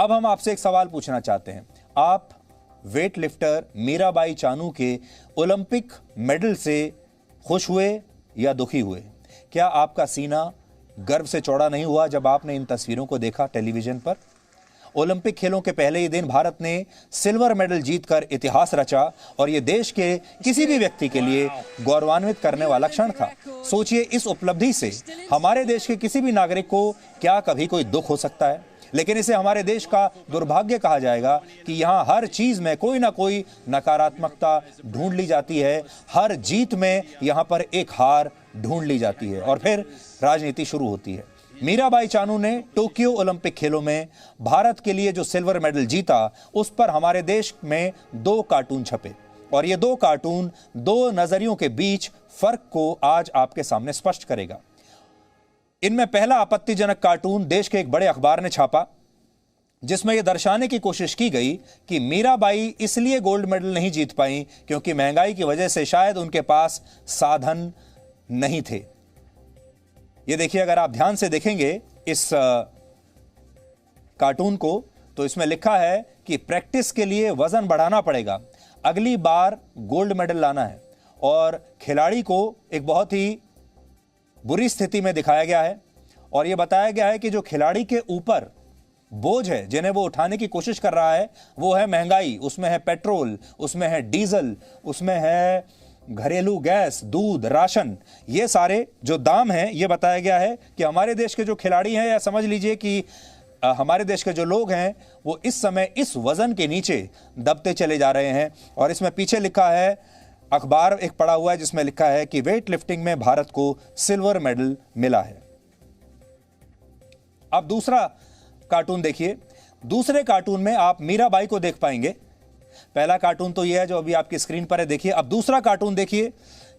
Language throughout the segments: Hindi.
अब हम आपसे एक सवाल पूछना चाहते हैं। आप वेट लिफ्टर मीराबाई चानू के ओलंपिक मेडल से खुश हुए या दुखी हुए? क्या आपका सीना गर्व से चौड़ा नहीं हुआ जब आपने इन तस्वीरों को देखा टेलीविजन पर? ओलंपिक खेलों के पहले ही दिन भारत ने सिल्वर मेडल जीतकर इतिहास रचा और यह देश के किसी भी व्यक्ति के लिए गौरवान्वित करने वाला क्षण था। सोचिए, इस उपलब्धि से हमारे देश के किसी भी नागरिक को क्या कभी कोई दुख हो सकता है? लेकिन इसे हमारे देश का दुर्भाग्य कहा जाएगा कि यहाँ हर चीज में कोई ना कोई नकारात्मकता ढूंढ ली जाती है। हर जीत में यहाँ पर एक हार ढूंढ ली जाती है और फिर राजनीति शुरू होती है। मीराबाई चानू ने टोक्यो ओलंपिक खेलों में भारत के लिए जो सिल्वर मेडल जीता, उस पर हमारे देश में 2 कार्टून छपे और ये 2 कार्टून 2 नजरियों के बीच फर्क को आज आपके सामने स्पष्ट करेगा। इनमें पहला आपत्तिजनक कार्टून देश के एक बड़े अखबार ने छापा, जिसमें यह दर्शाने की कोशिश की गई कि मीराबाई इसलिए गोल्ड मेडल नहीं जीत पाई क्योंकि महंगाई की वजह से शायद उनके पास साधन नहीं थे। ये देखिए, अगर आप ध्यान से देखेंगे इस कार्टून को, तो इसमें लिखा है कि प्रैक्टिस के लिए वजन बढ़ाना पड़ेगा, अगली बार गोल्ड मेडल लाना है। और खिलाड़ी को एक बहुत ही बुरी स्थिति में दिखाया गया है और यह बताया गया है कि जो खिलाड़ी के ऊपर बोझ है, जिन्हें वो उठाने की कोशिश कर रहा है, वो है महंगाई। उसमें है पेट्रोल, उसमें है डीजल, उसमें है घरेलू गैस, दूध, राशन। ये सारे जो दाम हैं, ये बताया गया है कि हमारे देश के जो खिलाड़ी हैं, या समझ लीजिए कि हमारे देश के जो लोग हैं, वो इस समय इस वजन के नीचे दबते चले जा रहे हैं। और इसमें पीछे लिखा है, अखबार एक पड़ा हुआ है जिसमें लिखा है कि वेट लिफ्टिंग में भारत को सिल्वर मेडल मिला है। अब दूसरा कार्टून देखिए। दूसरे कार्टून में आप मीराबाई को देख पाएंगे। पहला कार्टून तो यह है जो अभी आपकी स्क्रीन पर है, देखिए। अब दूसरा कार्टून देखिए,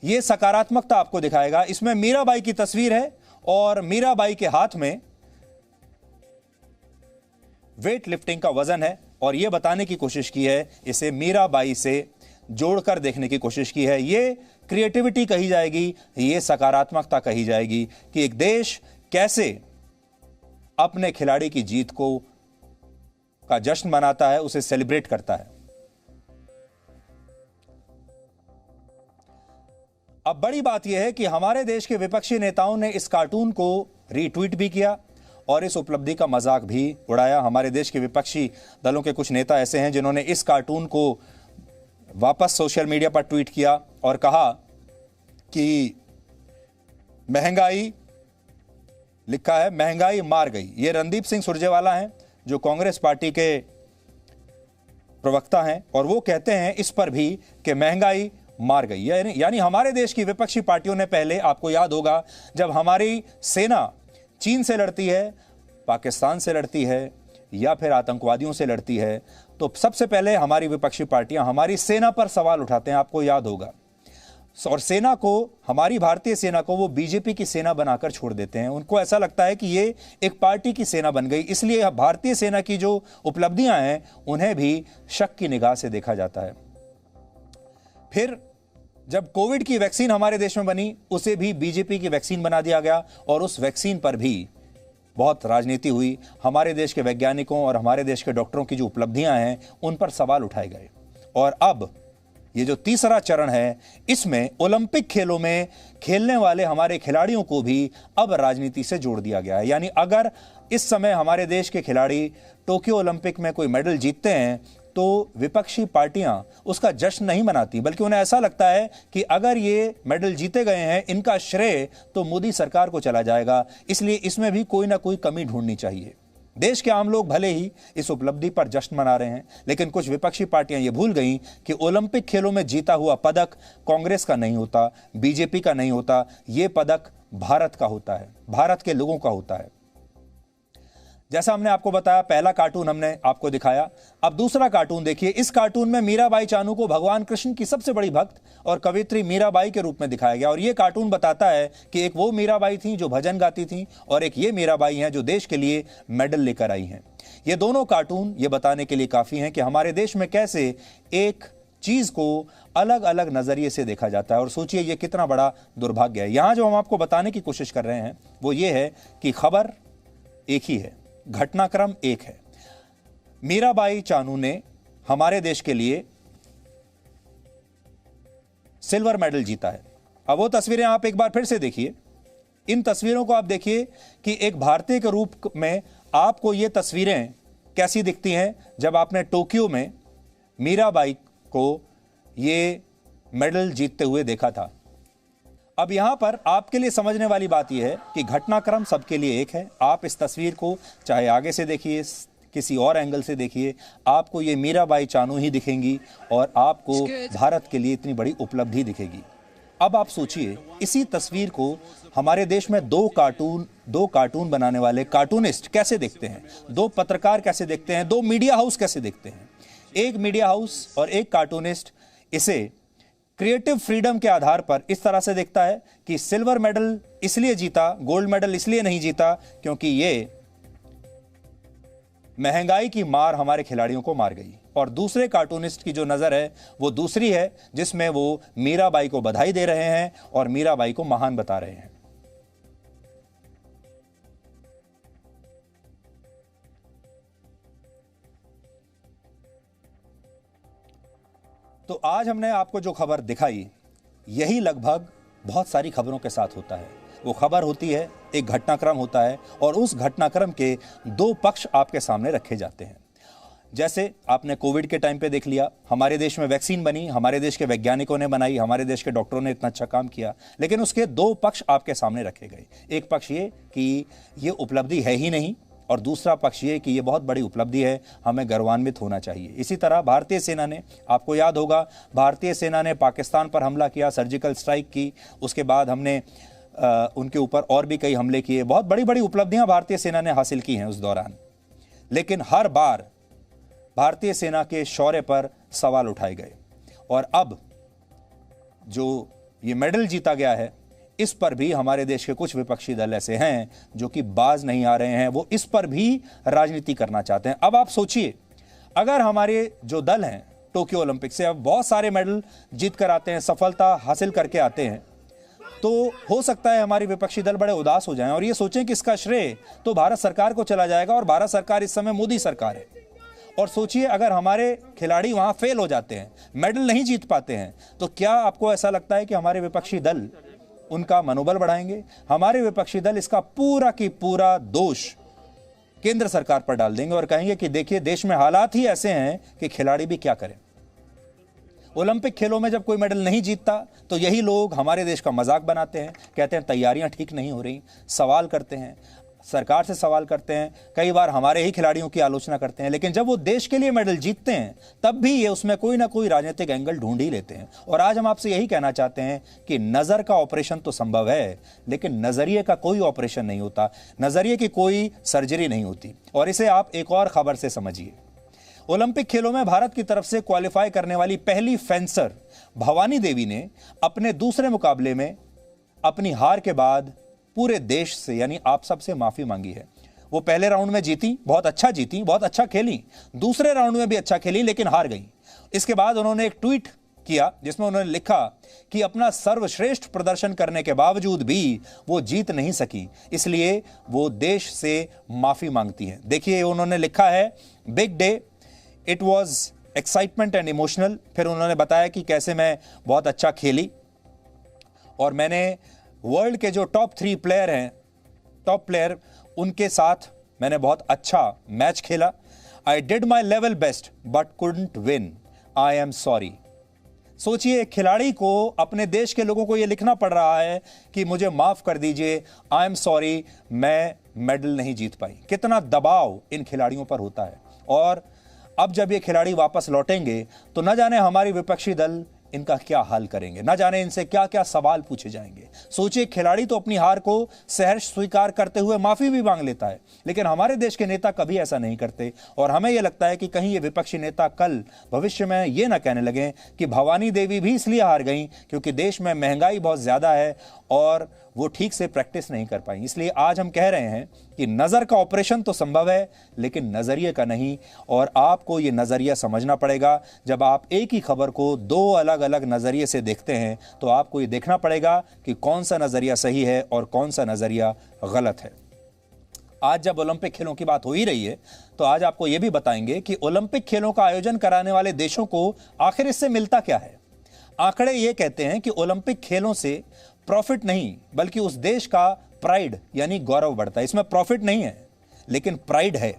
यह सकारात्मकता आपको दिखाएगा। इसमें मीराबाई की तस्वीर है और मीराबाई के हाथ में वेट लिफ्टिंग का वजन है और यह बताने की कोशिश की है, इसे मीराबाई से जोड़कर देखने की कोशिश की है। यह क्रिएटिविटी कही जाएगी, यह सकारात्मकता कही जाएगी कि एक देश कैसे अपने खिलाड़ी की जीत को का जश्न मनाता है, उसे सेलिब्रेट करता है। अब बड़ी बात यह है कि हमारे देश के विपक्षी नेताओं ने इस कार्टून को रीट्वीट भी किया और इस उपलब्धि का मजाक भी उड़ाया। हमारे देश के विपक्षी दलों के कुछ नेता ऐसे हैं जिन्होंने इस कार्टून को वापस सोशल मीडिया पर ट्वीट किया और कहा कि महंगाई, लिखा है, महंगाई मार गई। ये रणदीप सिंह सुरजेवाला हैं जो कांग्रेस पार्टी के प्रवक्ता हैं और वो कहते हैं इस पर भी कि महंगाई मार गई। यानी हमारे देश की विपक्षी पार्टियों ने पहले, आपको याद होगा, जब हमारी सेना चीन से लड़ती है, पाकिस्तान से लड़ती है या फिर आतंकवादियों से लड़ती है, तो सबसे पहले हमारी विपक्षी पार्टियां हमारी सेना पर सवाल उठाते हैं, आपको याद होगा। और सेना को, हमारी भारतीय सेना को वो बीजेपी की सेना बनाकर छोड़ देते हैं। उनको ऐसा लगता है कि ये एक पार्टी की सेना बन गई, इसलिए भारतीय सेना की जो उपलब्धियां हैं उन्हें भी शक की निगाह से देखा जाता है। फिर जब कोविड की वैक्सीन हमारे देश में बनी, उसे भी बीजेपी की वैक्सीन बना दिया गया और उस वैक्सीन पर भी बहुत राजनीति हुई। हमारे देश के वैज्ञानिकों और हमारे देश के डॉक्टरों की जो उपलब्धियां हैं, उन पर सवाल उठाए गए। और अब ये जो तीसरा चरण है, इसमें ओलंपिक खेलों में खेलने वाले हमारे खिलाड़ियों को भी अब राजनीति से जोड़ दिया गया है। यानी अगर इस समय हमारे देश के खिलाड़ी टोक्यो ओलंपिक में कोई मेडल जीतते हैं, तो विपक्षी पार्टियां उसका जश्न नहीं मनाती, बल्कि उन्हें ऐसा लगता है कि अगर ये मेडल जीते गए हैं, इनका श्रेय तो मोदी सरकार को चला जाएगा, इसलिए इसमें भी कोई ना कोई कमी ढूंढनी चाहिए। देश के आम लोग भले ही इस उपलब्धि पर जश्न मना रहे हैं, लेकिन कुछ विपक्षी पार्टियां ये भूल गईं कि ओलंपिक खेलों में जीता हुआ पदक कांग्रेस का नहीं होता, बीजेपी का नहीं होता, ये पदक भारत का होता है, भारत के लोगों का होता है। जैसा हमने आपको बताया, पहला कार्टून हमने आपको दिखाया। अब दूसरा कार्टून देखिए। इस कार्टून में मीराबाई चानू को भगवान कृष्ण की सबसे बड़ी भक्त और कवियत्री मीराबाई के रूप में दिखाया गया और यह कार्टून बताता है कि एक वो मीराबाई थी जो भजन गाती थी और एक ये मीराबाई हैं जो देश के लिए मेडल लेकर आई हैं। ये दोनों कार्टून ये बताने के लिए काफी हैं कि हमारे देश में कैसे एक चीज को अलग अलग नजरिए से देखा जाता है। और सोचिए ये कितना बड़ा दुर्भाग्य है। यहां जो हम आपको बताने की कोशिश कर रहे हैं, वो ये है कि खबर एक ही है, घटनाक्रम एक है। मीराबाई चानू ने हमारे देश के लिए सिल्वर मेडल जीता है। अब वो तस्वीरें आप एक बार फिर से देखिए। इन तस्वीरों को आप देखिए कि एक भारतीय के रूप में आपको ये तस्वीरें कैसी दिखती हैं जब आपने टोक्यो में मीराबाई को ये मेडल जीतते हुए देखा था। अब यहां पर आपके लिए समझने वाली बात यह है कि घटनाक्रम सबके लिए एक है। आप इस तस्वीर को चाहे आगे से देखिए, किसी और एंगल से देखिए, आपको ये मीराबाई चानू ही दिखेंगी और आपको भारत के लिए इतनी बड़ी उपलब्धि दिखेगी। अब आप सोचिए, इसी तस्वीर को हमारे देश में दो कार्टून बनाने वाले कार्टूनिस्ट कैसे देखते हैं, दो पत्रकार कैसे देखते हैं, दो मीडिया हाउस कैसे देखते हैं। एक मीडिया हाउस और एक कार्टूनिस्ट इसे क्रिएटिव फ्रीडम के आधार पर इस तरह से देखता है कि सिल्वर मेडल इसलिए जीता, गोल्ड मेडल इसलिए नहीं जीता क्योंकि ये महंगाई की मार हमारे खिलाड़ियों को मार गई। और दूसरे कार्टूनिस्ट की जो नजर है वो दूसरी है, जिसमें वो मीराबाई को बधाई दे रहे हैं और मीराबाई को महान बता रहे हैं। तो आज हमने आपको जो खबर दिखाई, यही लगभग बहुत सारी खबरों के साथ होता है। वो खबर होती है, एक घटनाक्रम होता है और उस घटनाक्रम के दो पक्ष आपके सामने रखे जाते हैं। जैसे आपने कोविड के टाइम पे देख लिया, हमारे देश में वैक्सीन बनी, हमारे देश के वैज्ञानिकों ने बनाई, हमारे देश के डॉक्टरों ने इतना अच्छा काम किया, लेकिन उसके दो पक्ष आपके सामने रखे गए। एक पक्ष ये कि ये उपलब्धि है ही नहीं, और दूसरा पक्ष ये कि ये बहुत बड़ी उपलब्धि है, हमें गर्वान्वित होना चाहिए। इसी तरह भारतीय सेना ने, आपको याद होगा, भारतीय सेना ने पाकिस्तान पर हमला किया, सर्जिकल स्ट्राइक की, उसके बाद हमने उनके ऊपर और भी कई हमले किए। बहुत बड़ी बड़ी उपलब्धियां भारतीय सेना ने हासिल की हैं उस दौरान, लेकिन हर बार भारतीय सेना के शौर्य पर सवाल उठाए गए। और अब जो ये मेडल जीता गया है, इस पर भी हमारे देश के कुछ विपक्षी दल ऐसे हैं जो कि बाज नहीं आ रहे हैं, वो इस पर भी राजनीति करना चाहते हैं। अब आप सोचिए, अगर हमारे जो दल हैं टोक्यो ओलंपिक से अब बहुत सारे मेडल जीत कर आते हैं, सफलता हासिल करके आते हैं, तो हो सकता है हमारे विपक्षी दल बड़े उदास हो जाएं और ये सोचें कि इसका श्रेय तो भारत सरकार को चला जाएगा, और भारत सरकार इस समय मोदी सरकार है। और सोचिए, अगर हमारे खिलाड़ी वहां फेल हो जाते हैं, मेडल नहीं जीत पाते हैं, तो क्या आपको ऐसा लगता है कि हमारे विपक्षी दल उनका मनोबल बढ़ाएंगे? हमारे विपक्षी दल इसका पूरा की पूरा दोष केंद्र सरकार पर डाल देंगे और कहेंगे कि देखिए, देश में हालात ही ऐसे हैं कि खिलाड़ी भी क्या करें। ओलंपिक खेलों में जब कोई मेडल नहीं जीतता तो यही लोग हमारे देश का मजाक बनाते हैं, कहते हैं तैयारियां ठीक नहीं हो रही, सवाल करते हैं, सरकार से सवाल करते हैं, कई बार हमारे ही खिलाड़ियों की आलोचना करते हैं। लेकिन जब वो देश के लिए मेडल जीतते हैं तब भी ये उसमें कोई ना कोई राजनीतिक एंगल ढूंढ ही लेते हैं। और आज हम आपसे यही कहना चाहते हैं कि नजर का ऑपरेशन तो संभव है, लेकिन नजरिए का कोई ऑपरेशन नहीं होता, नजरिए की कोई सर्जरी नहीं होती। और इसे आप एक और खबर से समझिए। ओलंपिक खेलों में भारत की तरफ से क्वालिफाई करने वाली पहली फेंसर भवानी देवी ने अपने दूसरे मुकाबले में अपनी हार के बाद पूरे देश से, यानी आप सबसे माफी मांगी है। वो पहले राउंड में जीती, बहुत अच्छा खेली, दूसरे राउंड में भी अच्छा खेली, लेकिन हार गई। इसके बाद उन्होंने एक ट्वीट किया जिसमें उन्होंने लिखा कि अपना सर्वश्रेष्ठ प्रदर्शन करने के बावजूद भी वो जीत नहीं सकी, इसलिए वो देश से माफी मांगती हैं। देखिए, उन्होंने लिखा है, big day, it was excitement and emotional. फिर उन्होंने बताया कि कैसे मैं बहुत अच्छा खेली और मैंने वर्ल्ड के जो टॉप 3 प्लेयर हैं, टॉप प्लेयर, उनके साथ मैंने बहुत अच्छा मैच खेला। I did my level best but couldn't win, I am sorry. सोचिए, एक खिलाड़ी को, अपने देश के लोगों को यह लिखना पड़ रहा है कि मुझे माफ कर दीजिए, आई एम सॉरी, मैं मेडल नहीं जीत पाई। कितना दबाव इन खिलाड़ियों पर होता है। और अब जब ये खिलाड़ी वापस लौटेंगे तो न जाने हमारी विपक्षी दल इनका क्या हाल करेंगे, न जाने इनसे क्या क्या सवाल पूछे जाएंगे। सोचिए, खिलाड़ी तो अपनी हार को सहर्ष स्वीकार करते हुए माफी भी मांग लेता है, लेकिन हमारे देश के नेता कभी ऐसा नहीं करते। और हमें यह लगता है कि कहीं ये विपक्षी नेता कल भविष्य में ये ना कहने लगे कि भवानी देवी भी इसलिए हार गई क्योंकि देश में महंगाई बहुत ज्यादा है और वो ठीक से प्रैक्टिस नहीं कर पाई। इसलिए आज हम कह रहे हैं कि नजर का ऑपरेशन तो संभव है, लेकिन नजरिए का नहीं। और आपको ये नजरिया समझना पड़ेगा। जब आप एक ही खबर को दो अलग अलग नजरिए से देखते हैं तो आपको ये देखना पड़ेगा कि कौन सा नजरिया सही है और कौन सा नजरिया गलत है। आज जब ओलंपिक खेलों की बात हो ही रही है तो आज आपको यह भी बताएंगे कि ओलंपिक खेलों का आयोजन कराने वाले देशों को आखिर इससे मिलता क्या है। आंकड़े यह कहते हैं कि ओलंपिक खेलों से प्रॉफिट नहीं बल्कि उस देश का प्राइड यानी गौरव बढ़ता है। इसमें प्रॉफिट नहीं है लेकिन प्राइड है।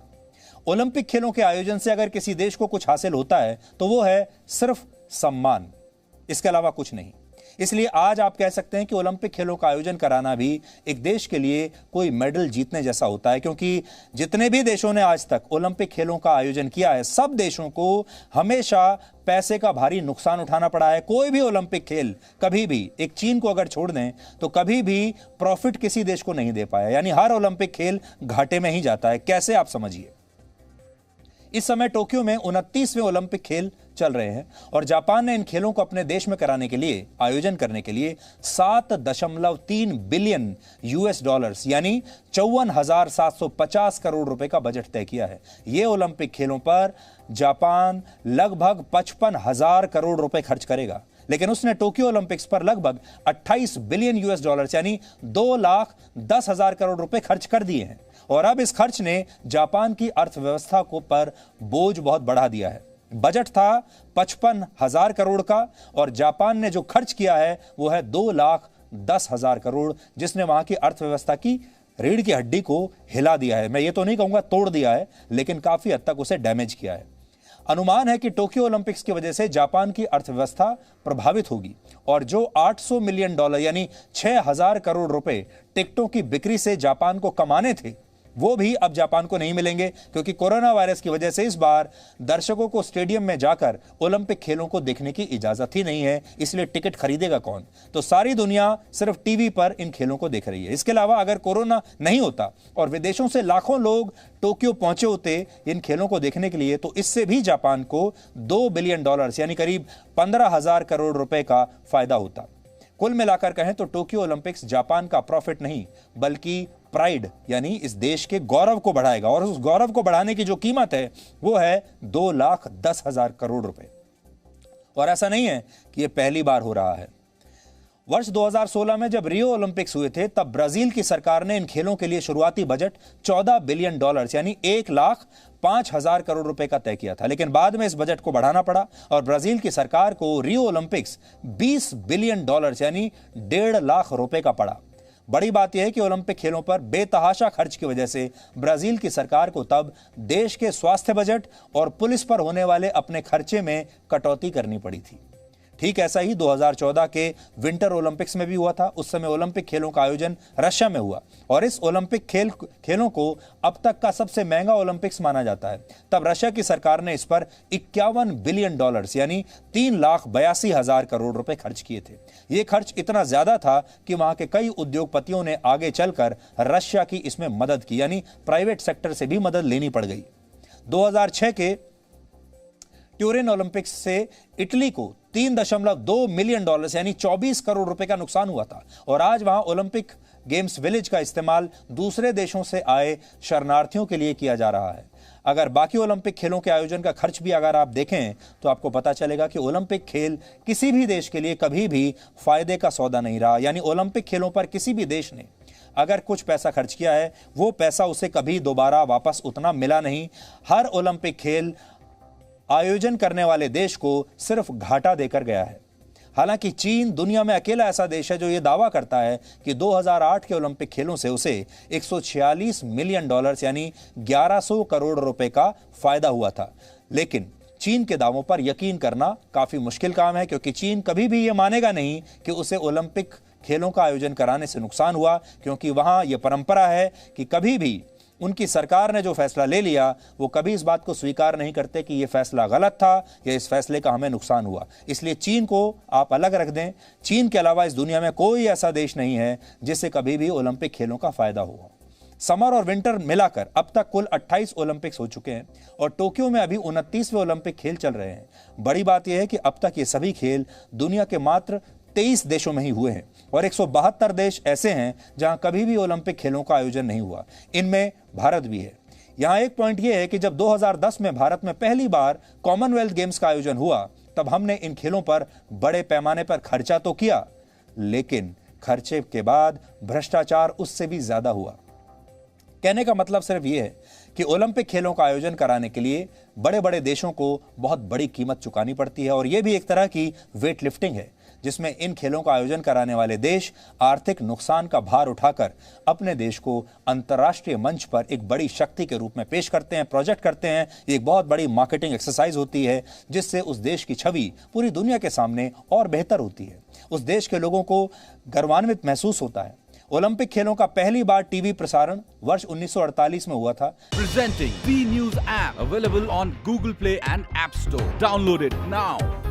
ओलंपिक खेलों के आयोजन से अगर किसी देश को कुछ हासिल होता है तो वो है सिर्फ सम्मान, इसके अलावा कुछ नहीं। इसलिए आज आप कह सकते हैं कि ओलंपिक खेलों का आयोजन कराना भी एक देश के लिए कोई मेडल जीतने जैसा होता है, क्योंकि जितने भी देशों ने आज तक ओलंपिक खेलों का आयोजन किया है सब देशों को हमेशा पैसे का भारी नुकसान उठाना पड़ा है। कोई भी ओलंपिक खेल कभी भी, एक चीन को अगर छोड़ दें तो कभी भी प्रॉफिट किसी देश को नहीं दे पाया, यानी हर ओलंपिक खेल घाटे में ही जाता है। कैसे, आप समझिए। इस समय टोक्यो में 29वें ओलंपिक खेल चल रहे हैं और जापान ने इन खेलों को अपने देश में कराने के लिए, आयोजन करने के लिए 7.3 बिलियन यूएस डॉलर्स यानी 54,750 करोड़ रुपए का बजट तय किया है। यह ओलंपिक खेलों पर जापान लगभग 55,000 करोड़ रुपए खर्च करेगा, लेकिन उसने टोक्यो ओलंपिक्स पर लगभग 28 बिलियन यूएस डॉलर्स यानी 2,10,000 करोड़ रुपए खर्च कर दिए हैं। और अब इस खर्च ने जापान की अर्थव्यवस्था को पर बोझ बहुत बढ़ा दिया है। बजट था 55,000 करोड़ का और जापान ने जो खर्च किया है वो है 2,10,000 करोड़, जिसने वहां की अर्थव्यवस्था की रीढ़ की हड्डी को हिला दिया है। मैं ये तो नहीं कहूंगा तोड़ दिया है, लेकिन काफी हद तक उसे डैमेज किया है। अनुमान है कि टोक्यो ओलंपिक्स की वजह से जापान की अर्थव्यवस्था प्रभावित होगी और जो 800 मिलियन डॉलर यानी 6,000 करोड़ रुपए टिकटों की बिक्री से जापान को कमाने थे वो भी अब जापान को नहीं मिलेंगे, क्योंकि कोरोना वायरस की वजह से इस बार दर्शकों को स्टेडियम में जाकर ओलंपिक खेलों को देखने की इजाजत ही नहीं है। इसलिए टिकट खरीदेगा कौन? तो सारी दुनिया सिर्फ टीवी पर इन खेलों को देख रही है। इसके अलावा अगर कोरोना नहीं होता और विदेशों से लाखों लोग टोक्यो पहुंचे होते इन खेलों को देखने के लिए, तो इससे भी जापान को 2 बिलियन डॉलर्स यानी करीब 15,000 करोड़ रुपए का फायदा होता। कुल मिलाकर कहें तो टोक्यो ओलंपिक्स जापान का प्रॉफिट नहीं बल्कि प्राइड यानी इस देश के गौरव को बढ़ाएगा, और उस गौरव को बढ़ाने की जो कीमत है वो है 2,10,000 करोड़ रुपए। और ऐसा नहीं है कि यह पहली बार हो रहा है। वर्ष 2016 में जब रियो ओलंपिक्स हुए थे तब ब्राजील की सरकार ने इन खेलों के लिए शुरुआती बजट 14 बिलियन डॉलर्स यानी 1,05,000 करोड़ रुपए का तय किया था, लेकिन बाद में इस बजट को बढ़ाना पड़ा और ब्राजील की सरकार को रियो ओलंपिक्स 20 बिलियन डॉलर्स यानी 1.5 लाख रुपए का पड़ा। बड़ी बात यह है कि ओलंपिक खेलों पर बेतहाशा खर्च की वजह से ब्राजील की सरकार को तब देश के स्वास्थ्य बजट और पुलिस पर होने वाले अपने खर्चे में कटौती करनी पड़ी थी। ठीक ऐसा ही 2014 के विंटर ओलंपिक्स में भी हुआ था। उस समय ओलंपिक खेलों का आयोजन रशिया में हुआ और इस ओलंपिक खेलों को अब तक का सबसे महंगा ओलंपिक्स माना जाता है। तब रशिया की सरकार ने इस पर 51 बिलियन डॉलर्स यानी 3,82,000 करोड़ रुपए खर्च किए थे। यह खर्च इतना ज्यादा था कि वहां के कई उद्योगपतियों ने आगे चलकर रशिया की इसमें मदद की, यानी प्राइवेट सेक्टर से भी मदद लेनी पड़ गई। 2006 के ट्यूरिन ओलंपिक्स से इटली को 3.2 मिलियन डॉलर्स यानी 24 करोड़ रुपए का नुकसान हुआ था और आज वहां ओलंपिक गेम्स विलेज का इस्तेमाल दूसरे देशों से आए शरणार्थियों के लिए किया जा रहा है। अगर बाकी ओलंपिक खेलों के आयोजन का खर्च भी अगर आप देखें तो आपको पता चलेगा कि ओलंपिक खेल किसी भी देश के लिए कभी भी फायदे का सौदा नहीं रहा। यानी ओलंपिक खेलों पर किसी भी देश ने अगर कुछ पैसा खर्च किया है वो पैसा उसे कभी दोबारा वापस उतना मिला नहीं। हर ओलंपिक खेल आयोजन करने वाले देश को सिर्फ घाटा देकर गया है। हालांकि चीन दुनिया में अकेला ऐसा देश है जो यह दावा करता है कि 2008 के ओलंपिक खेलों से उसे 146 मिलियन डॉलर्स यानी 1100 करोड़ रुपए का फायदा हुआ था। लेकिन चीन के दावों पर यकीन करना काफी मुश्किल काम है, क्योंकि चीन कभी भी यह मानेगा नहीं कि उसे ओलंपिक खेलों का आयोजन कराने से नुकसान हुआ, क्योंकि वहां यह परंपरा है कि कभी भी उनकी सरकार ने जो फैसला ले लिया वो कभी इस बात को स्वीकार नहीं करते कि यह फैसला गलत था या इस फैसले का हमें नुकसान हुआ। इसलिए चीन को आप अलग रख दें। चीन के अलावा इस दुनिया में कोई ऐसा देश नहीं है जिससे कभी भी ओलंपिक खेलों का फायदा हुआ। समर और विंटर मिलाकर अब तक कुल 28 ओलंपिक्स हो चुके हैं और टोक्यो में अभी 29वें ओलंपिक खेल चल रहे हैं। बड़ी बात यह है कि अब तक ये सभी खेल दुनिया के मात्र 23 देशों में ही हुए हैं और 172 देश ऐसे हैं जहां कभी भी ओलंपिक खेलों का आयोजन नहीं हुआ। इनमें भारत भी है। यहां एक पॉइंट यह है कि जब 2010 में भारत में पहली बार कॉमनवेल्थ गेम्स का आयोजन हुआ तब हमने इन खेलों पर बड़े पैमाने पर खर्चा तो किया, लेकिन खर्चे के बाद भ्रष्टाचार उससे भी ज्यादा हुआ। कहने का मतलब सिर्फ ये है कि ओलंपिक खेलों का आयोजन कराने के लिए बड़े बड़े देशों को बहुत बड़ी कीमत चुकानी पड़ती है और यह भी एक तरह की वेट लिफ्टिंग है, जिसमें इन खेलों का आयोजन कराने वाले देश आर्थिक नुकसान का भार उठाकर अपने देश को अंतर्राष्ट्रीय मंच पर एक बड़ी शक्ति के रूप में पेश करते हैं, प्रोजेक्ट करते हैं। ये एक बहुत बड़ी मार्केटिंग एक्सरसाइज होती है जिससे उस देश की छवि पूरी दुनिया के सामने और बेहतर होती है। उस देश के लोगों को गर्वान्वित महसूस होता है। ओलंपिक खेलों का पहली बार टीवी प्रसारण वर्ष 1948 में हुआ था। Presenting B News app available on Google Play and App Store. Download it now.